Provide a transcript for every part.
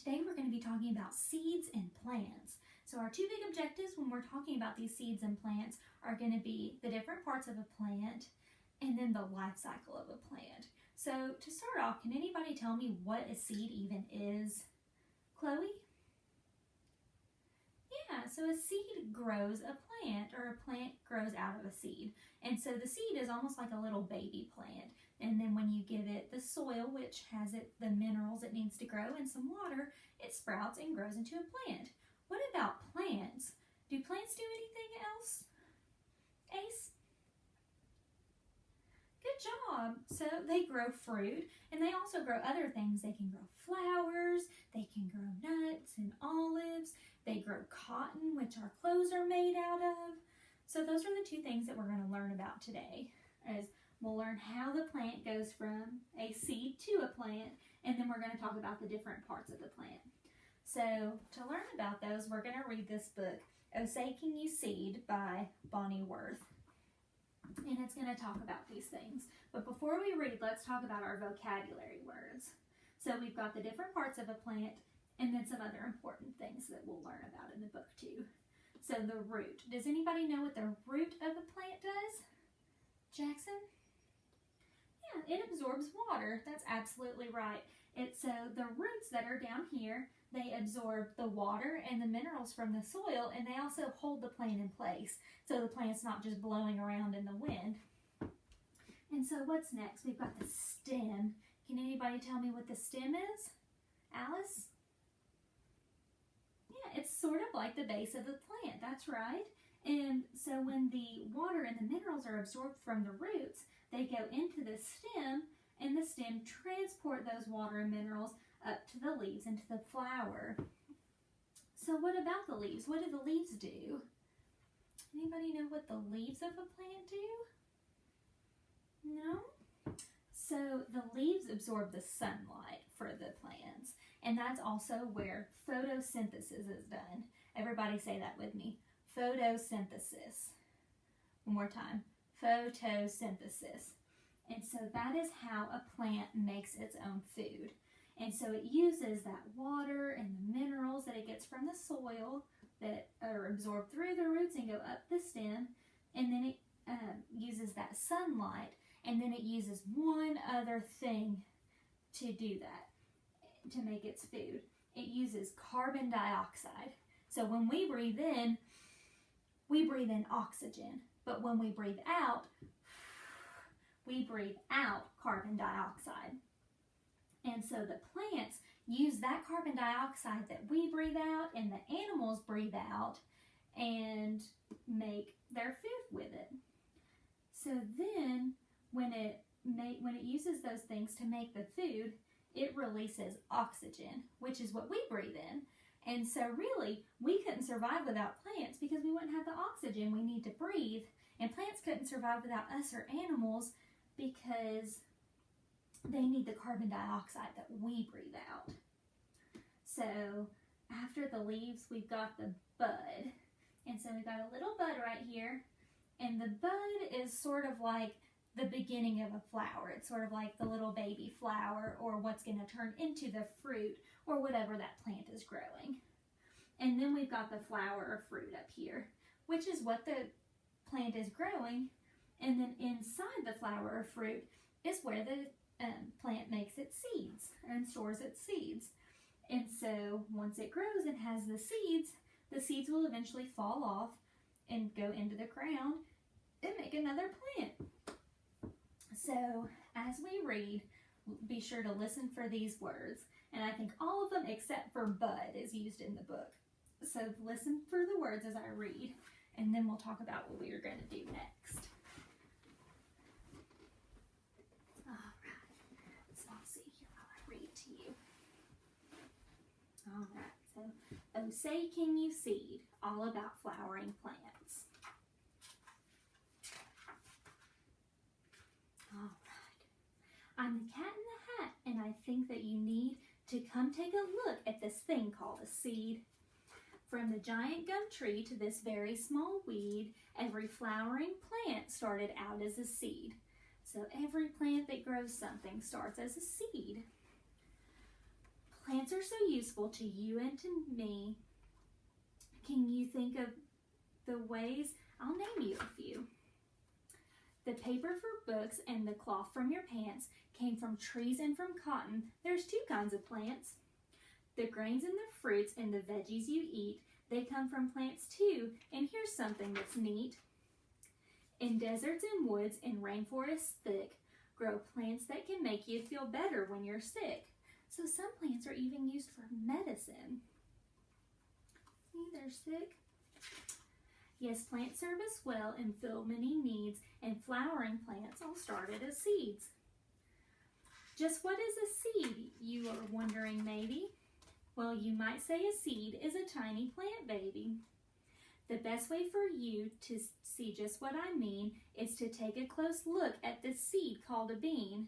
Today we're going to be talking about seeds and plants. So our two big objectives when we're talking about these seeds and plants are going to be the different parts of a plant and then the life cycle of a plant. So to start off, can anybody tell me what a seed even is? Chloe? Yeah, so a seed grows a plant, or a plant grows out of a seed. And so the seed is almost like a little baby plant. And then when you give it the soil, which has the minerals it needs to grow, and some water, it sprouts and grows into a plant. What about plants? Do plants do anything else? Ace? Good job. So they grow fruit, and they also grow other things. They can grow flowers, they can grow nuts and olives, they grow cotton, which our clothes are made out of. So those are the two things that we're going to learn about today. We'll learn how the plant goes from a seed to a plant, and then we're going to talk about the different parts of the plant. So to learn about those, we're going to read this book, Oh Say Can You Seed by Bonnie Worth. And it's going to talk about these things. But before we read, let's talk about our vocabulary words. So we've got the different parts of a plant, and then some other important things that we'll learn about in the book too. So the root. Does anybody know what the root of a plant does? Jackson? Yeah, it absorbs water. That's absolutely right. So the roots that are down here, they absorb the water and the minerals from the soil, and they also hold the plant in place. So the plant's not just blowing around in the wind. And so what's next? We've got the stem. Can anybody tell me what the stem is? Alice? Yeah, it's sort of like the base of the plant. That's right. And so when the water and the minerals are absorbed from the roots, they go into the stem, and the stem transport those water and minerals up to the leaves, into the flower. So what about the leaves? What do the leaves do? Anybody know what the leaves of a plant do? No? So the leaves absorb the sunlight for the plants, and that's also where photosynthesis is done. Everybody say that with me. Photosynthesis. One more time. Photosynthesis. And so that is how a plant makes its own food. And so it uses that water and the minerals that it gets from the soil that are absorbed through the roots and go up the stem. And then it uses that sunlight. And then it uses one other thing to do that, to make its food. It uses carbon dioxide. So when we breathe in oxygen. But when we breathe out carbon dioxide. And so the plants use that carbon dioxide that we breathe out and the animals breathe out and make their food with it. So then when it uses those things to make the food, it releases oxygen, which is what we breathe in. And so really, we couldn't survive without plants because we wouldn't have the oxygen we need to breathe. And plants couldn't survive without us or animals because they need the carbon dioxide that we breathe out. So after the leaves, we've got the bud. And so we've got a little bud right here. And the bud is sort of like the beginning of a flower. It's sort of like the little baby flower, or what's going to turn into the fruit, or whatever that plant is growing. And then we've got the flower or fruit up here, which is what the plant is growing. And then inside the flower or fruit is where the plant makes its seeds and stores its seeds. And so once it grows and has the seeds will eventually fall off and go into the ground and make another plant. So as we read, be sure to listen for these words. And I think all of them except for bud is used in the book. So listen for the words as I read, and then we'll talk about what we are going to do next. All right. So I'll see here while I read to you. All right. So, Oh Say Can You Seed? All about flowering plants. All right. I'm the cat in the hat, and I think that you need to come take a look at this thing called a seed. From the giant gum tree to this very small weed, every flowering plant started out as a seed. So every plant that grows something starts as a seed. Plants plants are so useful to you and to me, can you think of the ways? I'll name you a few. The paper for books and the cloth from your pants came from trees and from cotton. There's two kinds of plants. The grains and the fruits and the veggies you eat, they come from plants too. And here's something that's neat. In deserts and woods and rainforests thick, grow plants that can make you feel better when you're sick. So some plants are even used for medicine. See, they're sick. Yes, plants serve us well and fill many needs, and flowering plants all started as seeds. Just what is a seed, you are wondering maybe? Well, you might say a seed is a tiny plant baby. The best way for you to see just what I mean is to take a close look at this seed called a bean.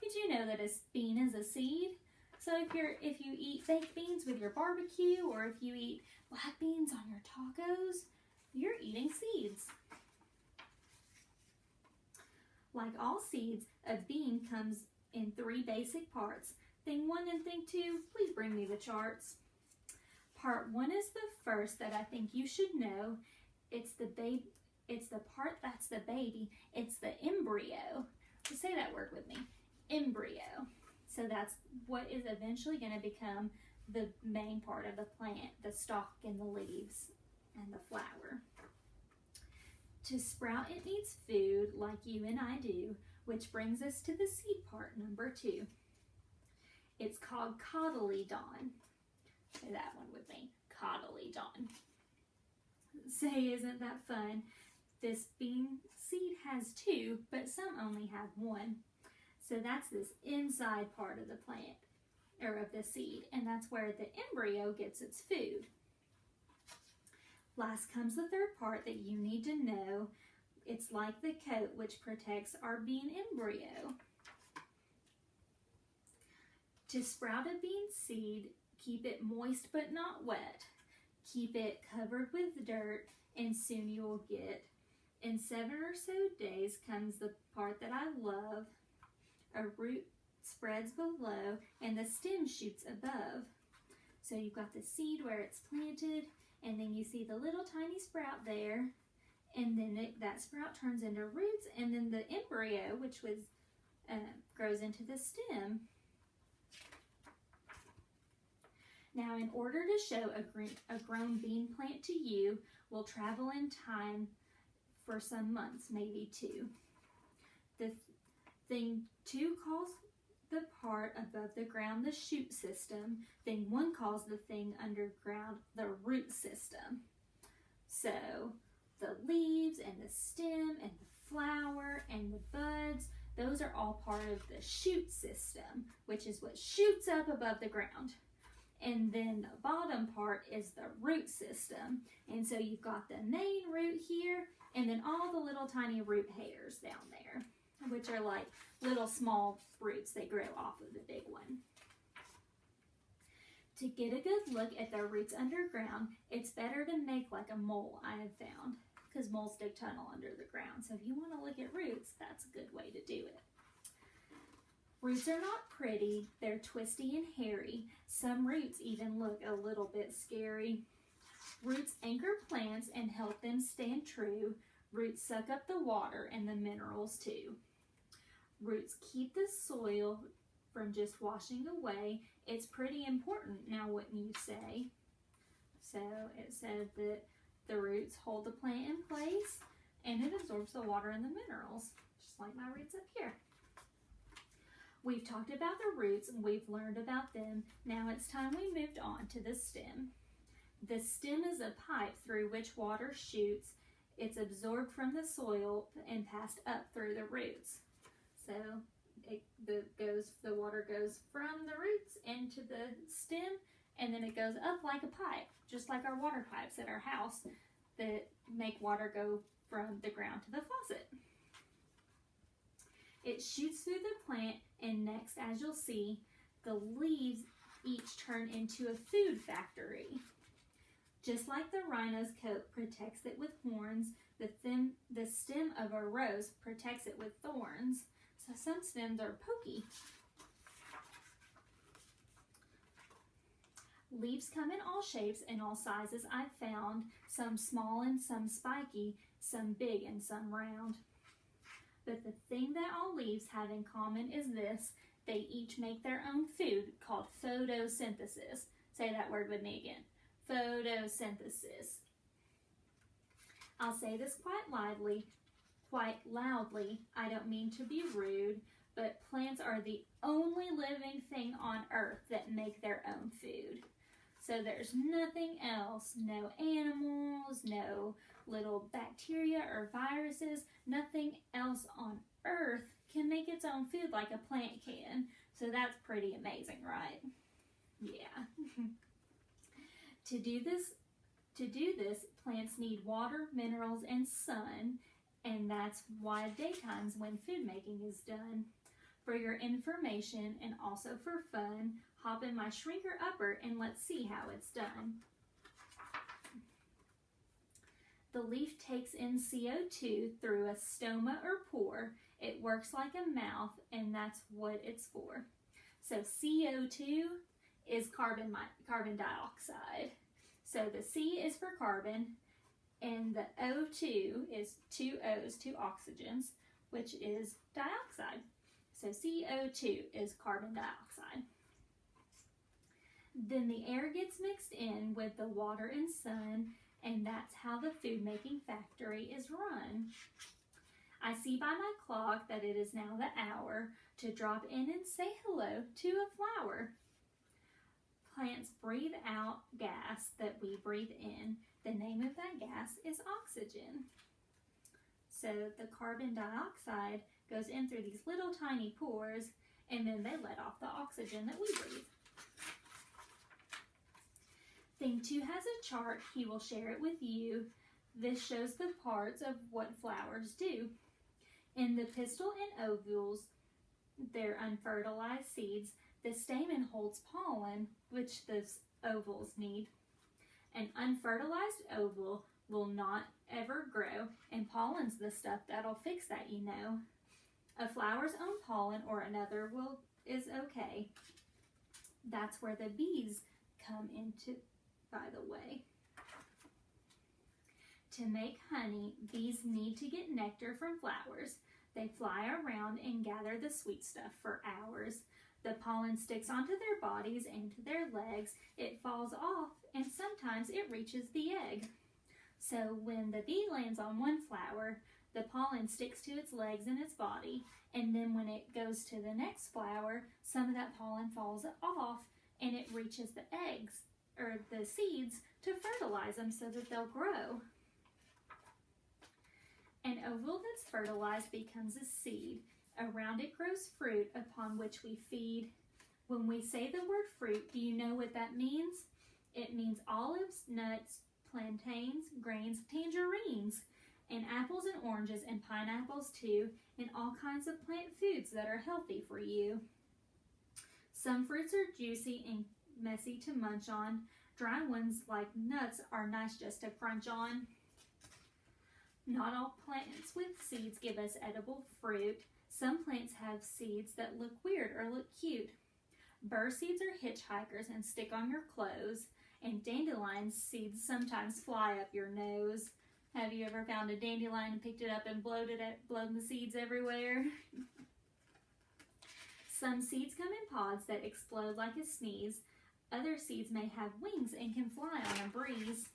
Did you know that a bean is a seed? So if you eat baked beans with your barbecue, or if you eat black beans on your tacos, you're eating seeds. Like all seeds, a bean comes in 3 basic parts. Thing 1 and thing 2, please bring me the charts. Part 1 is the first that I think you should know. It's the part that's the baby. It's the embryo. So say that word with me. Embryo. So that's what is eventually going to become the main part of the plant, the stalk and the leaves and the flower. To sprout, it needs food like you and I do, which brings us to the seed part, number 2. It's called cotyledon. Say that one with me, cotyledon. Say, isn't that fun? This bean seed has 2, but some only have 1. So that's this inside part of the plant, or of the seed, and that's where the embryo gets its food. Last comes the third part that you need to know. It's like the coat which protects our bean embryo. To sprout a bean seed, keep it moist but not wet. Keep it covered with dirt, and soon you will get. In 7 or so days comes the part that I love. A root spreads below, and the stem shoots above. So you've got the seed where it's planted, and then you see the little tiny sprout there, and then that sprout turns into roots, and then the embryo, which grows into the stem. Now, in order to show a grown bean plant to you, we'll travel in time for some months, maybe 2. The thing 2 calls the part above the ground the shoot system. Thing 1 calls the thing underground the root system. So the leaves and the stem and the flower and the buds, those are all part of the shoot system, which is what shoots up above the ground. And then the bottom part is the root system. And so you've got the main root here, and then all the little tiny root hairs down there, which are like little small roots that grow off of the big one. To get a good look at the roots underground, it's better to make like a mole, I have found, because moles dig tunnel under the ground. So if you want to look at roots, that's a good way to do it. Roots are not pretty, they're twisty and hairy. Some roots even look a little bit scary. Roots anchor plants and help them stand true. Roots suck up the water and the minerals too. Roots keep the soil from just washing away. It's pretty important, now wouldn't you say? So it said that the roots hold the plant in place and it absorbs the water and the minerals, just like my roots up here. We've talked about the roots and we've learned about them. Now it's time we moved on to the stem. The stem is a pipe through which water shoots. It's absorbed from the soil and passed up through the roots. So the water goes from the roots into the stem, and then it goes up like a pipe, just like our water pipes at our house that make water go from the ground to the faucet. It shoots through the plant, and next, as you'll see, the leaves each turn into a food factory. Just like the rhino's coat protects it with horns, the stem of a rose protects it with thorns. So some stems are pokey. Leaves come in all shapes and all sizes I've found, some small and some spiky, some big and some round. But the thing that all leaves have in common is this: they each make their own food called photosynthesis. Say that word with me again. Photosynthesis. I'll say this quite loudly. I don't mean to be rude, but plants are the only living thing on earth that make their own food. So there's nothing else, no animals, no little bacteria or viruses, nothing else on earth can make its own food like a plant can. So that's pretty amazing, right? Yeah. To do this, plants need water, minerals, and sun, and that's why daytimes when food making is done. For your information and also for fun, hop in my shrinker upper and let's see how it's done. The leaf takes in CO2 through a stoma or pore. It works like a mouth, and that's what it's for. So CO2 is carbon dioxide. So the C is for carbon, and the O2 is 2 O's, 2 oxygens, which is dioxide. So CO2 is carbon dioxide. Then the air gets mixed in with the water and sun, and that's how the food making factory is run. I see by my clock that it is now the hour to drop in and say hello to a flower. Plants breathe out gas that we breathe in. The name of that gas is oxygen. So the carbon dioxide goes in through these little tiny pores, and then they let off the oxygen that we breathe. Thing 2 has a chart. He will share it with you. This shows the parts of what flowers do. In the pistil and ovules, they're unfertilized seeds. The stamen holds pollen, which the ovules need. An unfertilized ovule will not ever grow, and pollen's the stuff that'll fix that, you know. A flower's own pollen or another is okay. That's where the bees come into, by the way. To make honey, bees need to get nectar from flowers. They fly around and gather the sweet stuff for hours. The pollen sticks onto their bodies and to their legs. It falls off, and sometimes it reaches the egg. So when the bee lands on one flower, the pollen sticks to its legs and its body, and then when it goes to the next flower, some of that pollen falls off, and it reaches the eggs, or the seeds, to fertilize them so that they'll grow. An ovule that's fertilized becomes a seed. Around it grows fruit upon which we feed. When we say the word fruit, do you know what that means? It means olives, nuts, plantains, grains, tangerines, and apples and oranges and pineapples too, and all kinds of plant foods that are healthy for you. Some fruits are juicy and messy to munch on. Dry ones like nuts are nice just to crunch on. Not all plants with seeds give us edible fruit. Some plants have seeds that look weird or look cute. Burr seeds are hitchhikers and stick on your clothes, and dandelion seeds sometimes fly up your nose. Have you ever found a dandelion and picked it up and blown the seeds everywhere? Some seeds come in pods that explode like a sneeze. Other seeds may have wings and can fly on a breeze.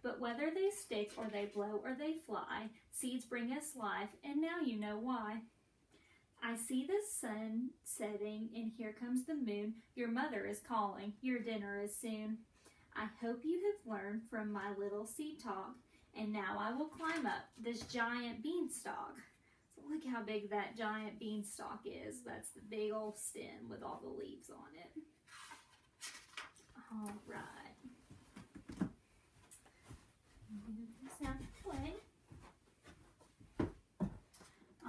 But whether they stick or they blow or they fly, seeds bring us life, and now you know why. I see the sun setting, and here comes the moon. Your mother is calling. Your dinner is soon. I hope you have learned from my little seed talk, and now I will climb up this giant beanstalk. So look how big that giant beanstalk is. That's the big old stem with all the leaves on it. All right. Move this out of the way.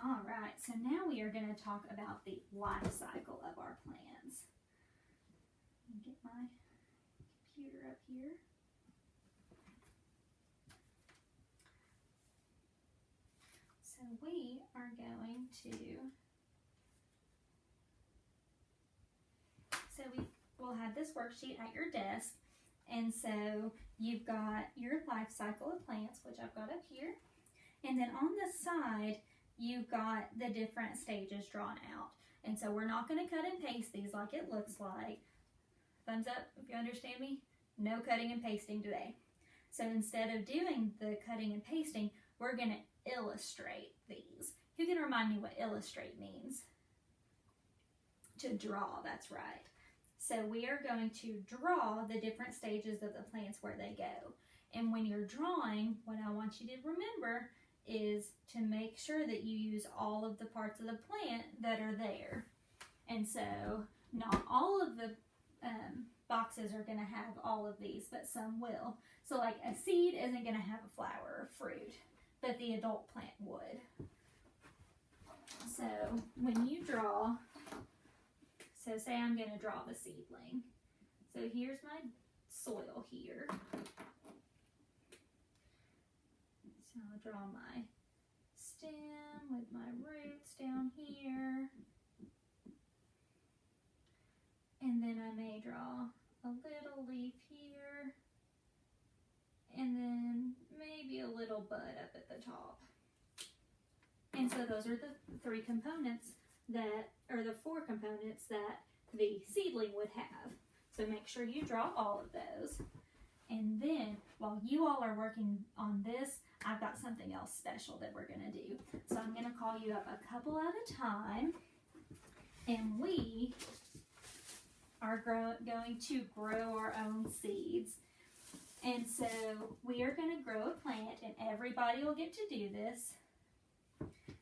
All right, so now we are going to talk about the life cycle of our plants. Let me get my computer up here. So we are going to, will have this worksheet at your desk. And so you've got your life cycle of plants, which I've got up here. And then on the side, you've got the different stages drawn out. And so we're not going to cut and paste these like it looks like. Thumbs up if you understand me. No cutting and pasting today. So instead of doing the cutting and pasting, we're going to illustrate these. Who can remind me what illustrate means? To draw, that's right. So we are going to draw the different stages of the plants where they go. And when you're drawing, what I want you to remember is to make sure that you use all of the parts of the plant that are there. And so not all of the boxes are going to have all of these, but some will. So like a seed isn't going to have a flower or fruit, but the adult plant would. So when you draw, so say I'm going to draw the seedling. So here's my soil here. So I'll draw my stem with my roots down here. And then I may draw a little leaf here. And then maybe a little bud up at the top. And so those are the three components that, or the four components that the seedling would have. So make sure you draw all of those. And then while you all are working on this, I've got something else special that we're going to do. So I'm going to call you up a couple at a time, and we are going to grow our own seeds. And so we are going to grow a plant, and everybody will get to do this.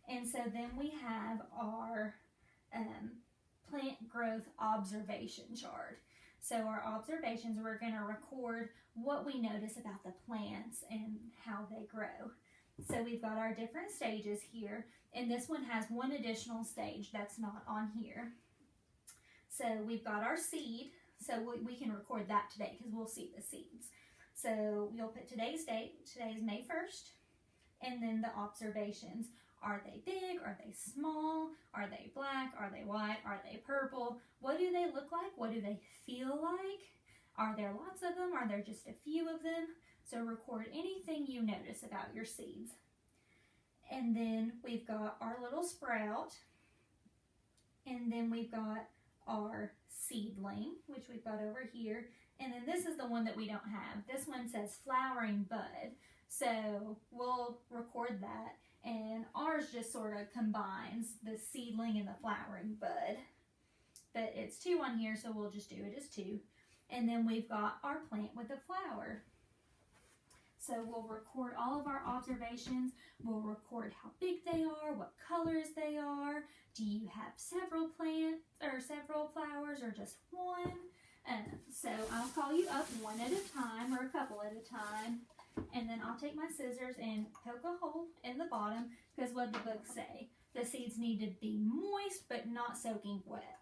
And so then we have our plant growth observation chart. So our observations, we're going to record what we notice about the plants and how they grow. So we've got our different stages here, and this one has one additional stage that's not on here. So we've got our seed, so we can record that today because we'll see the seeds. So you'll put today's date, today's May 1st, and then the observations. Are they big? Are they small? Are they black? Are they white? Are they purple? What do they look like? What do they feel like? Are there lots of them? Are there just a few of them? So record anything you notice about your seeds. And then we've got our little sprout. And then we've got our seedling, which we've got over here. And then this is the one that we don't have. This one says flowering bud. So we'll record that. And ours just sort of combines the seedling and the flowering bud. But it's two on here, so we'll just do it as two. And then we've got our plant with the flower. So we'll record all of our observations. We'll record how big they are, what colors they are. Do you have several plants or several flowers or just one? So I'll call you up one at a time or a couple at a time. And then I'll take my scissors and poke a hole in the bottom, because what the books say, the seeds need to be moist but not soaking wet.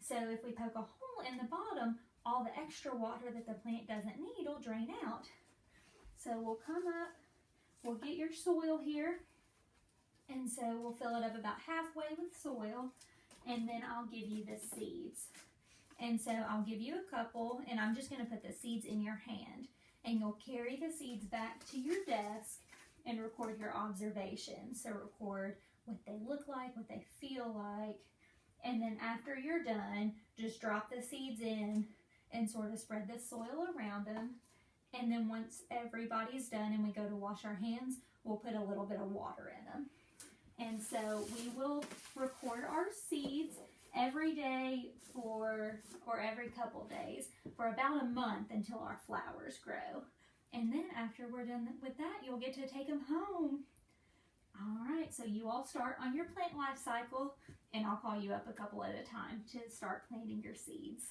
So if we poke a hole in the bottom, all the extra water that the plant doesn't need will drain out. So we'll come up, we'll get your soil here, and so we'll fill it up about halfway with soil, and then I'll give you the seeds. And so I'll give you a couple, and I'm just going to put the seeds in your hand. And you'll carry the seeds back to your desk and record your observations. So record what they look like, what they feel like. And then after you're done, just drop the seeds in and sort of spread the soil around them. And then once everybody's done and we go to wash our hands, we'll put a little bit of water in them. And so we will record our seeds every day or every couple days for about a month until our flowers grow. And then after we're done with that, you'll get to take them home. All right, so you all start on your plant life cycle, and I'll call you up a couple at a time to start planting your seeds.